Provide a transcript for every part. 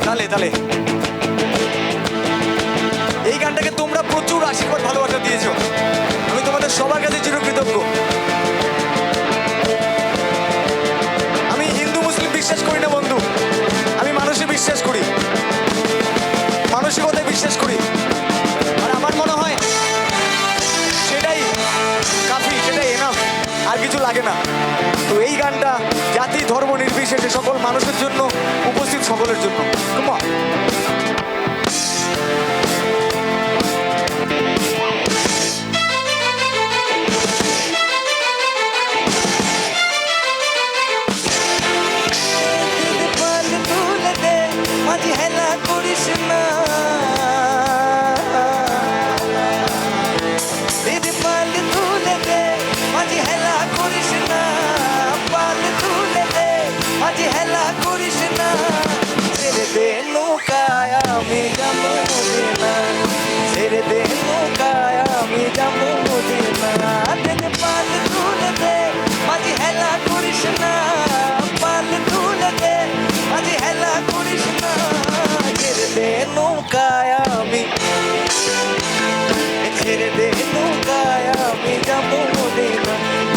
তালে তালে এই গানটাকে তোমরা প্রচুর আশীর্বাদ ভালোবাসা দিয়েছো, আমি তোমাদের সবার কাছে চিরকৃতজ্ঞ। আমি হিন্দু মুসলিম বিশ্বাস করি না বন্ধু, আমি মানুষে বিশ্বাস করি, মানসিকতায় বিশ্বাস করি। আর আমার মনে হয় সেটাই কাফি, সেটাই এনাফ, আর কিছু লাগে না। তো এই গানটা জাতি ধর্ম নির্বিশেষে সকল মানুষের জন্য, উপস্থিত সকলের জন্য। Come on.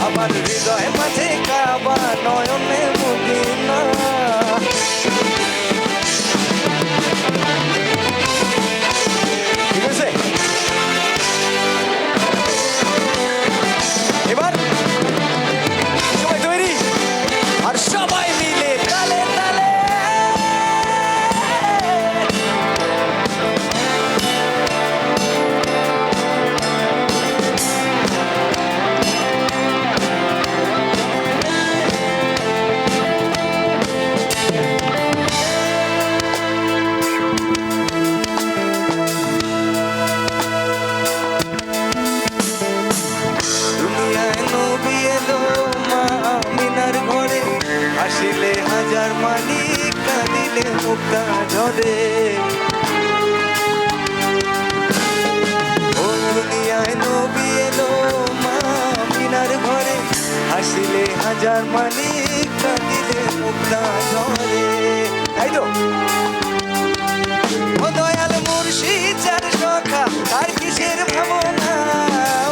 আমার হৃদয় মাঝে কাবা নয়নে মদিনা। ঠিক আছে, এবার সবাই তৈরি, আর সবাই মিলে তালে তালে। হাসিলে হাজার মালিক, কাঁদিলে মুক্তা ঝরে। ও দুনিয়ায় নবী এলো মা মিনার ঘরে, হাসিলে হাজার মালিক, কাঁদিলে মুক্তা ঝরে। তাই তো ও দয়াল মুর্শিদ যার সখা, তার কিসের ভাবনা,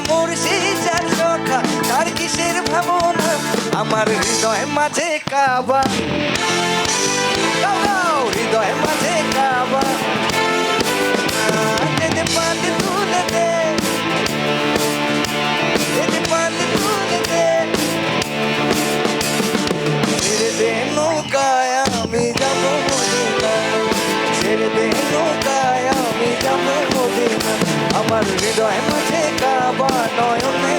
মুর্শিদ যার সখা, তার কিসের ভাবনা। আমার হৃদয় মাঝে কাবা, হৃদয় মাঝে কাবা। পালে তুলে দে, পালে তুলে দে। ছেড়ে দে নৌকায় আমি যাবো মদিনা, ছেড়ে দে নৌকায় আমি যাবো মদিনা। আমার হৃদয় মাঝে কাবা নয়নে